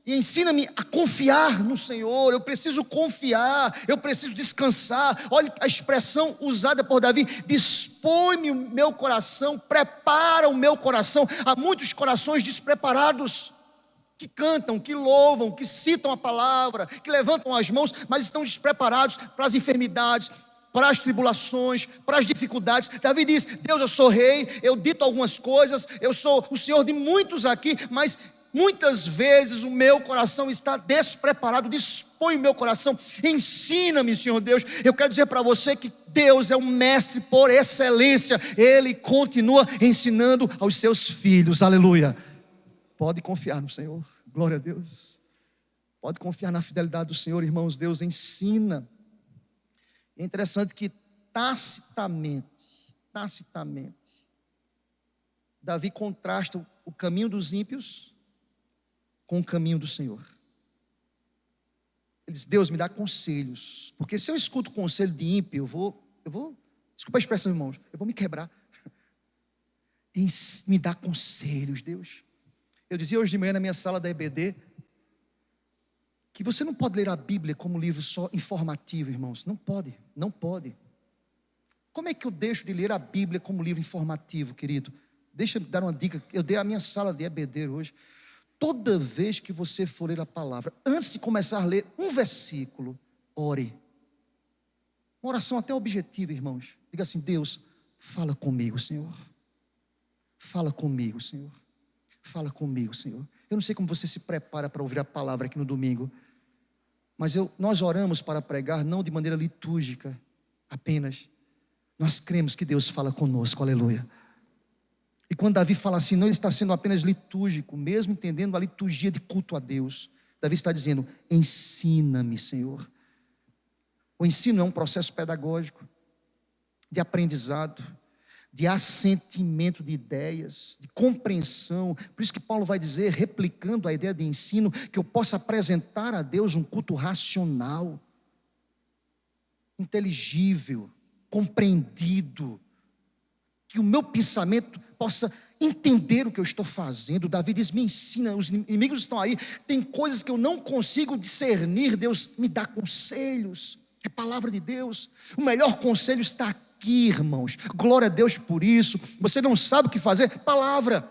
e ensina-me a confiar no Senhor. Eu preciso confiar, eu preciso descansar. Olha a expressão usada por Davi: dispõe-me o meu coração, prepara o meu coração. Há muitos corações despreparados, que cantam, que louvam, que citam a palavra, que levantam as mãos, mas estão despreparados para as enfermidades, para as tribulações, para as dificuldades. Davi diz: Deus, eu sou rei, eu dito algumas coisas, eu sou o Senhor de muitos aqui, mas muitas vezes o meu coração está despreparado. Dispõe o meu coração, ensina-me, Senhor Deus. Eu quero dizer para você que Deus é um mestre por excelência. Ele continua ensinando aos seus filhos, aleluia. Pode confiar no Senhor, glória a Deus. Pode confiar na fidelidade do Senhor, irmãos. Deus ensina. É interessante que tacitamente, Davi contrasta o caminho dos ímpios com o caminho do Senhor. Ele diz: Deus, me dá conselhos, porque se eu escuto o conselho de ímpio, eu vou, desculpa a expressão, irmãos, eu vou me quebrar. Me dá conselhos, Deus. Eu dizia hoje de manhã na minha sala da EBD, que você não pode ler a Bíblia como livro só informativo, irmãos. Não pode. Como é que eu deixo de ler a Bíblia como livro informativo, querido? Deixa eu dar uma dica. Eu dei a minha sala de EBD hoje. Toda vez que você for ler a palavra, antes de começar a ler um versículo, ore. Uma oração até objetiva, irmãos. Diga assim: Deus, fala comigo, Senhor. Fala comigo, Senhor. Fala comigo, Senhor. Eu não sei como você se prepara para ouvir a palavra aqui no domingo, mas nós oramos para pregar não de maneira litúrgica apenas. Nós cremos que Deus fala conosco, aleluia. E quando Davi fala assim, não está sendo apenas litúrgico, mesmo entendendo a liturgia de culto a Deus. Davi está dizendo: ensina-me, Senhor. O ensino é um processo pedagógico, de aprendizado, de assentimento de ideias, de compreensão. Por isso que Paulo vai dizer, replicando a ideia de ensino, que eu possa apresentar a Deus um culto racional. inteligível, compreendido, que o meu pensamento possa entender o que eu estou fazendo. Davi diz, me ensina, os inimigos estão aí, tem coisas que eu não consigo discernir, Deus me dá conselhos, é palavra de Deus, o melhor conselho está aqui, irmãos, glória a Deus por isso. Você não sabe o que fazer, palavra.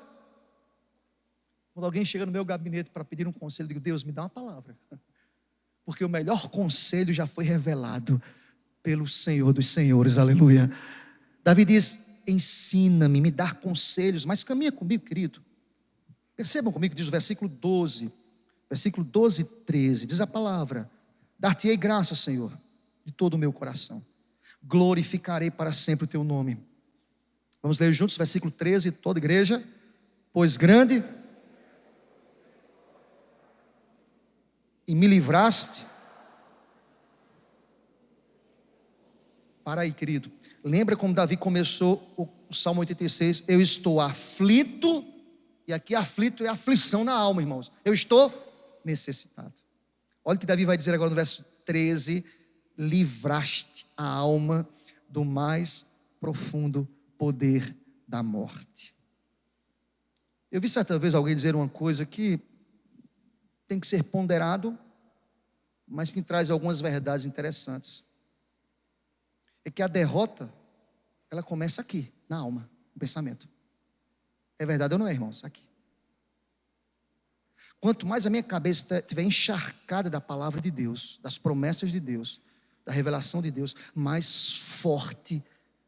Quando alguém chega no meu gabinete para pedir um conselho, eu digo, Deus, me dá uma palavra, porque o melhor conselho já foi revelado pelo Senhor dos Senhores, aleluia. Davi diz, ensina-me, me dá conselhos, mas caminha comigo, querido. Percebam comigo, diz o versículo 12 e 13, diz a palavra, dar-te-ei graça, Senhor, de todo o meu coração, glorificarei para sempre o teu nome. Vamos ler juntos, versículo 13, toda a igreja, pois grande e me livraste. Para aí, querido, lembra como Davi começou o Salmo 86, eu estou aflito, e aqui aflito é aflição na alma, irmãos, eu estou necessitado. Olha o que Davi vai dizer agora no verso 13, livraste a alma do mais profundo poder da morte. Eu vi certa vez alguém dizer uma coisa que tem que ser ponderado, mas me traz algumas verdades interessantes. É que a derrota, ela começa aqui, na alma, no pensamento. É verdade ou não é, irmãos? Aqui. Quanto mais a minha cabeça estiver encharcada da palavra de Deus, das promessas de Deus, da revelação de Deus, mais forte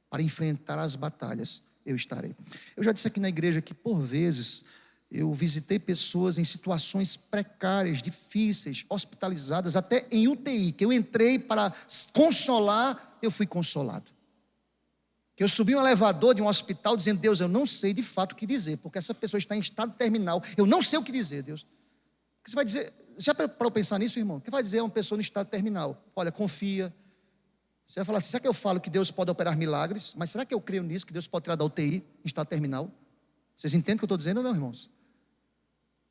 para enfrentar as batalhas eu estarei. Eu já disse aqui na igreja que por vezes eu visitei pessoas em situações precárias, difíceis, hospitalizadas, até em UTI, que eu entrei para consolar, eu fui consolado. Que eu subi um elevador de um hospital dizendo, Deus, eu não sei de fato o que dizer, porque essa pessoa está em estado terminal, eu não sei o que dizer, Deus. O que você vai dizer? Já parou pensar nisso, irmão? O que vai dizer a uma pessoa no estado terminal? Olha, confia. Você vai falar assim, será que eu falo que Deus pode operar milagres? Mas será que eu creio nisso, que Deus pode tirar da UTI em estado terminal? Vocês entendem o que eu estou dizendo ou não, irmãos?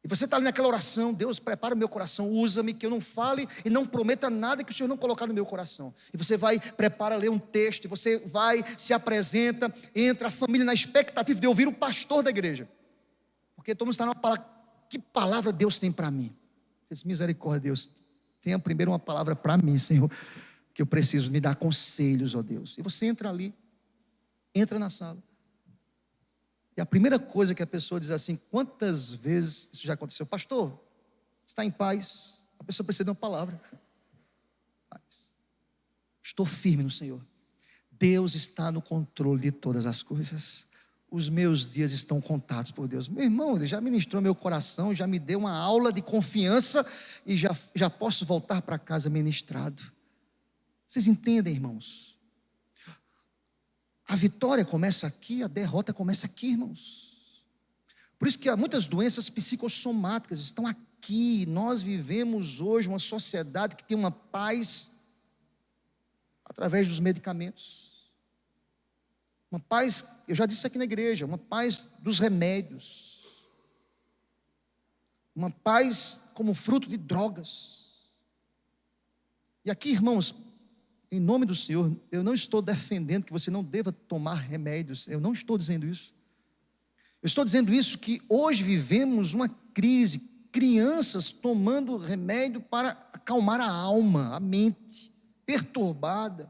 E você está ali naquela oração, Deus prepara o meu coração, usa-me, que eu não fale e não prometa nada que o Senhor não colocar no meu coração. E você vai, prepara, ler um texto, e você vai, se apresenta, entra a família na expectativa de ouvir o pastor da igreja. Porque todo mundo está numa palavra, que palavra Deus tem para mim? Diz, misericórdia, Deus, tenha primeiro uma palavra para mim, Senhor, que eu preciso me dar conselhos, ó Deus. E você entra ali, entra na sala. E a primeira coisa que a pessoa diz assim, quantas vezes isso já aconteceu? Pastor, está em paz? A pessoa precisa de uma palavra. Paz. Estou firme no Senhor. Deus está no controle de todas as coisas. Os meus dias estão contados por Deus. Meu irmão, Ele já ministrou meu coração, já me deu uma aula de confiança e já posso voltar para casa ministrado. Vocês entendem, irmãos? A vitória começa aqui, a derrota começa aqui, irmãos. Por isso que há muitas doenças psicossomáticas estão aqui. Nós vivemos hoje uma sociedade que tem uma paz através dos medicamentos. Uma paz, eu já disse aqui na igreja, uma paz dos remédios. Uma paz como fruto de drogas. E aqui, irmãos, em nome do Senhor, eu não estou defendendo que você não deva tomar remédios, eu não estou dizendo isso. Eu estou dizendo isso que hoje vivemos uma crise, crianças tomando remédio para acalmar a alma, a mente, perturbada.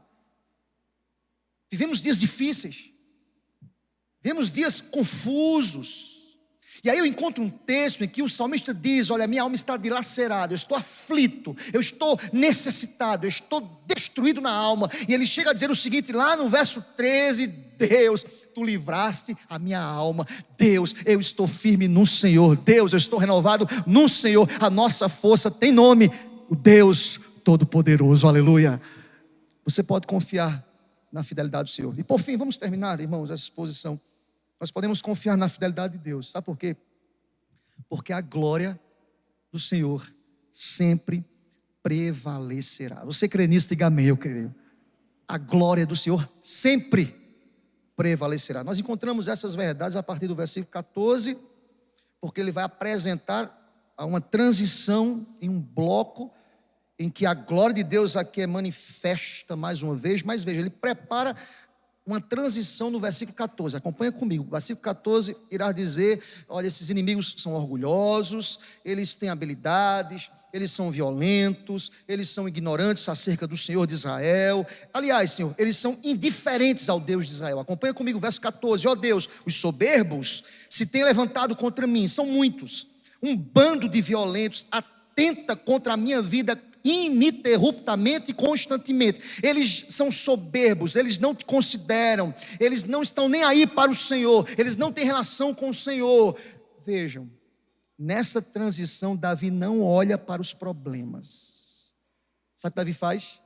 Vivemos dias difíceis, vivemos dias confusos. E aí eu encontro um texto em que o salmista diz, olha, minha alma está dilacerada, eu estou aflito, eu estou necessitado, eu estou destruído na alma. E ele chega a dizer o seguinte, lá no verso 13, Deus, tu livraste a minha alma. Deus, eu estou firme no Senhor. Deus, eu estou renovado no Senhor. A nossa força tem nome, o Deus Todo-Poderoso, aleluia. Você pode confiar na fidelidade do Senhor. E por fim, vamos terminar, irmãos, essa exposição. Nós podemos confiar na fidelidade de Deus. Sabe por quê? Porque a glória do Senhor sempre prevalecerá. Você crê nisso? Diga amém, eu creio. A glória do Senhor sempre prevalecerá. Nós encontramos essas verdades a partir do versículo 14, porque ele vai apresentar uma transição em um bloco em que a glória de Deus aqui é manifesta mais uma vez, mas veja, ele prepara uma transição no versículo 14, acompanha comigo. O versículo 14 irá dizer: olha, esses inimigos são orgulhosos, eles têm habilidades, eles são violentos, eles são ignorantes acerca do Senhor de Israel. Aliás, Senhor, eles são indiferentes ao Deus de Israel. Acompanha comigo o verso 14: ó Deus, os soberbos se têm levantado contra mim, são muitos, um bando de violentos atenta contra a minha vida ininterruptamente e constantemente. Eles são soberbos, eles não te consideram, eles não estão nem aí para o Senhor, eles não têm relação com o Senhor. Vejam, nessa transição Davi não olha para os problemas. Sabe o que Davi faz?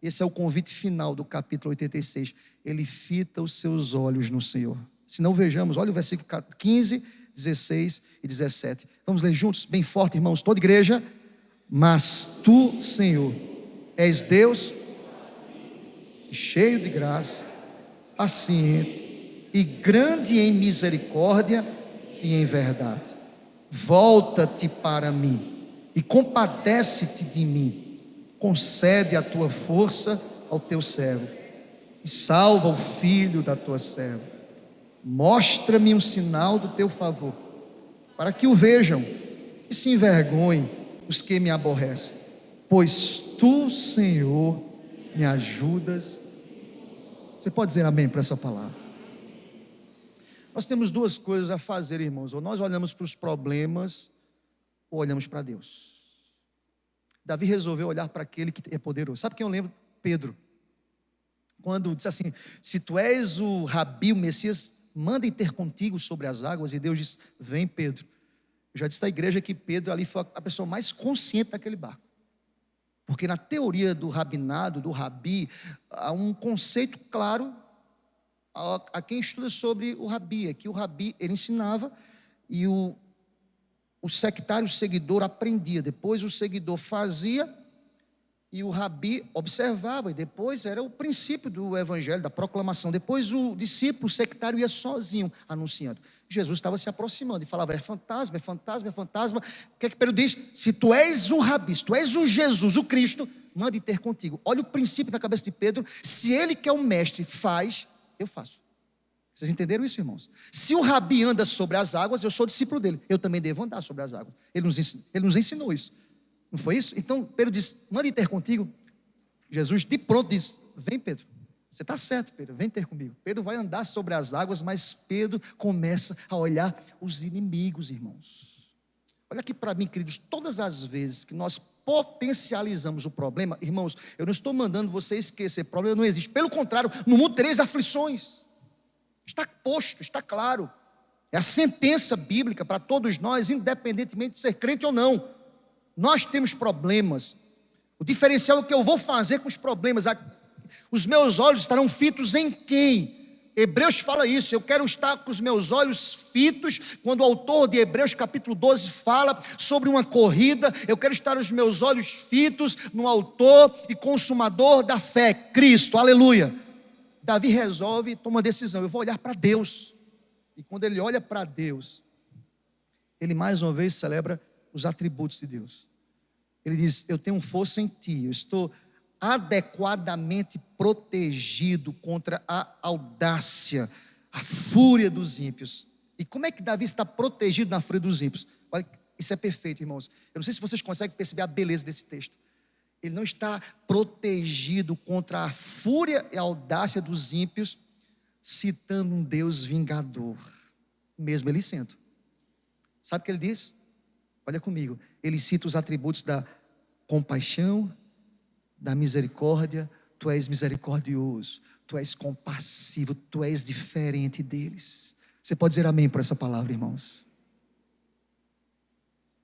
Esse é o convite final do capítulo 86. Ele fita os seus olhos no Senhor. Se não, vejamos, olha o versículo 15, 16 e 17. Vamos ler juntos, bem forte, irmãos, toda igreja. Mas tu, Senhor, és Deus cheio de graça, paciente e grande em misericórdia e em verdade. Volta-te para mim e compadece-te de mim. Concede a tua força ao teu servo e salva o filho da tua serva. Mostra-me um sinal do teu favor, para que o vejam e se envergonhem os que me aborrecem, pois tu, Senhor, me ajudas. Você pode dizer amém para essa palavra? Nós temos duas coisas a fazer, irmãos: ou nós olhamos para os problemas, ou olhamos para Deus. Davi resolveu olhar para aquele que é poderoso. Sabe quem eu lembro? Pedro, quando disse assim: se tu és o Rabi, o Messias, manda ter contigo sobre as águas. E Deus disse: vem, Pedro. Eu já disse à igreja que Pedro ali foi a pessoa mais consciente daquele barco, porque na teoria do rabinado, do rabi, há um conceito claro a quem estuda sobre o rabi, é que o rabi, ele ensinava e o sectário, o seguidor, aprendia. Depois o seguidor fazia e o rabi observava, e depois era o princípio do evangelho, da proclamação. Depois o discípulo, o sectário, ia sozinho anunciando. Jesus estava se aproximando e falava: é fantasma, é fantasma, é fantasma. O que é que Pedro diz? Se tu és o rabi, se tu és o Jesus, o Cristo, mande ter contigo. Olha o princípio na cabeça de Pedro: se ele que é o mestre faz, eu faço. Vocês entenderam isso, irmãos? Se o rabi anda sobre as águas, eu sou discípulo dele, eu também devo andar sobre as águas. Ele nos ensinou isso, não foi isso? Então Pedro diz: mande ter contigo. Jesus de pronto diz: vem, Pedro. Você está certo, Pedro, vem ter comigo. Pedro vai andar sobre as águas, mas Pedro começa a olhar os inimigos, irmãos. Olha aqui para mim, queridos, todas as vezes que nós potencializamos o problema, irmãos, eu não estou mandando você esquecer, problema não existe. Pelo contrário, no mundo tereis aflições. Está posto, está claro. É a sentença bíblica para todos nós, independentemente de ser crente ou não. Nós temos problemas. O diferencial é o que eu vou fazer com os problemas. Os meus olhos estarão fitos em quem? Hebreus fala isso: eu quero estar com os meus olhos fitos. Quando o autor de Hebreus capítulo 12 fala sobre uma corrida, eu quero estar os meus olhos fitos no autor e consumador da fé, Cristo, aleluia. Davi resolve e toma uma decisão: eu vou olhar para Deus. E quando ele olha para Deus, ele mais uma vez celebra os atributos de Deus. Ele diz: eu tenho força em ti, eu estou adequadamente protegido contra a audácia, a fúria dos ímpios. E como é que Davi está protegido na fúria dos ímpios? Olha, isso é perfeito, irmãos. Eu não sei se vocês conseguem perceber a beleza desse texto. Ele não está protegido contra a fúria e a audácia dos ímpios, citando um Deus vingador, mesmo ele sendo. Sabe o que ele diz? Olha comigo, ele cita os atributos da compaixão, da misericórdia. Tu és misericordioso, tu és compassivo, tu és diferente deles. Você pode dizer amém por essa palavra, irmãos?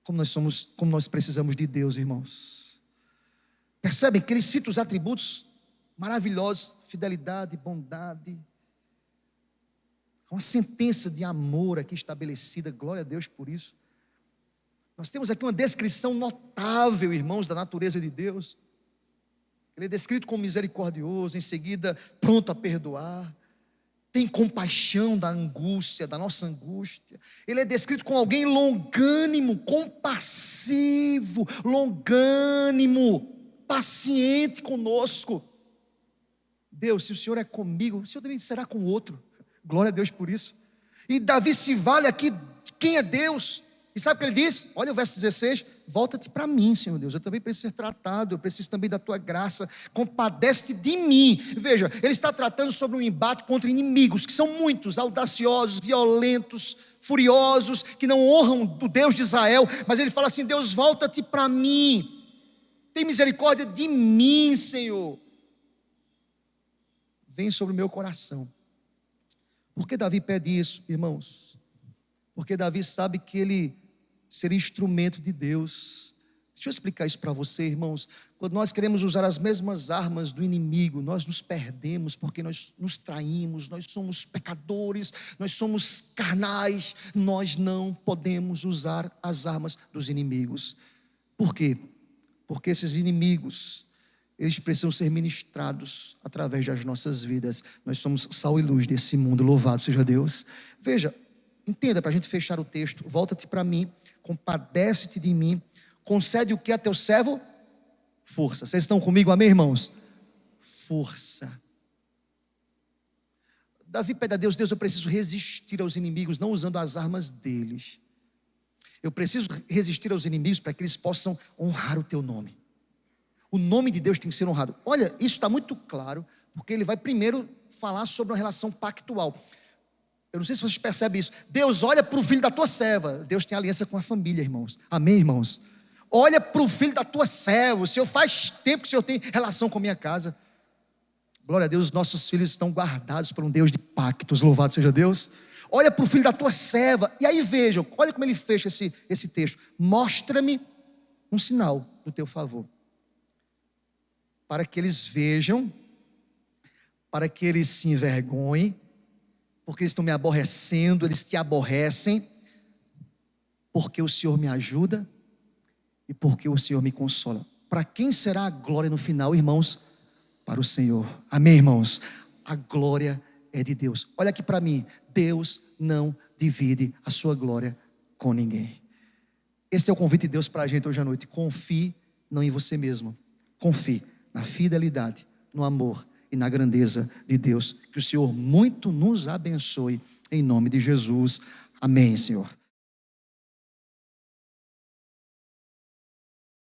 Como nós precisamos de Deus, irmãos. Percebem que ele cita os atributos maravilhosos: fidelidade, bondade. Há uma sentença de amor aqui estabelecida, glória a Deus por isso. Nós temos aqui uma descrição notável, irmãos, da natureza de Deus. Ele é descrito como misericordioso, em seguida pronto a perdoar, tem compaixão da angústia, da nossa angústia. Ele é descrito como alguém longânimo, compassivo, longânimo. paciente conosco. Deus, se o Senhor é comigo, o Senhor também será com o outro. Glória a Deus por isso. E Davi se vale aqui de quem é Deus. E sabe o que ele diz? Olha o verso 16: volta-te para mim, Senhor Deus, eu também preciso ser tratado, eu preciso também da tua graça, compadece-te de mim. Veja, ele está tratando sobre um embate contra inimigos, que são muitos, audaciosos, violentos, furiosos, que não honram o Deus de Israel, mas ele fala assim: Deus, volta-te para mim, tem misericórdia de mim, Senhor, vem sobre o meu coração. Por que Davi pede isso, irmãos? Porque Davi sabe que ele seria instrumento de Deus. Deixa eu explicar isso para você, irmãos. Quando nós queremos usar as mesmas armas do inimigo, nós nos perdemos, porque nós nos traímos, nós somos pecadores, nós somos carnais, nós não podemos usar as armas dos inimigos. Por quê? Porque esses inimigos, eles precisam ser ministrados através das nossas vidas. Nós somos sal e luz desse mundo, louvado seja Deus. Veja, entenda, para a gente fechar o texto: volta-te para mim, compadece-te de mim, concede o que a teu servo? Força. Vocês estão comigo, amém, irmãos? Força. Davi pede a Deus: Deus, eu preciso resistir aos inimigos, não usando as armas deles. Eu preciso resistir aos inimigos para que eles possam honrar o teu nome. O nome de Deus tem que ser honrado. Olha, isso está muito claro, porque ele vai primeiro falar sobre uma relação pactual. Eu não sei se vocês percebem isso. Deus olha para o filho da tua serva. Deus tem aliança com a família, irmãos. Amém, irmãos? Olha para o filho da tua serva. O Senhor, faz tempo que o Senhor tem relação com a minha casa. Glória a Deus, os nossos filhos estão guardados por um Deus de pactos. Louvado seja Deus. Olha para o filho da tua serva. E aí vejam, olha como ele fecha esse texto. Mostra-me um sinal do teu favor, para que eles vejam, para que eles se envergonhem, porque eles estão me aborrecendo, eles te aborrecem, porque o Senhor me ajuda e porque o Senhor me consola. Para quem será a glória no final, irmãos? Para o Senhor. Amém, irmãos? A glória é de Deus. Olha aqui para mim: Deus não divide a sua glória com ninguém. Esse é o convite de Deus para a gente hoje à noite. Confie não em você mesmo, confie na fidelidade, no amor e na grandeza de Deus. Que o Senhor muito nos abençoe, em nome de Jesus. Amém, Senhor.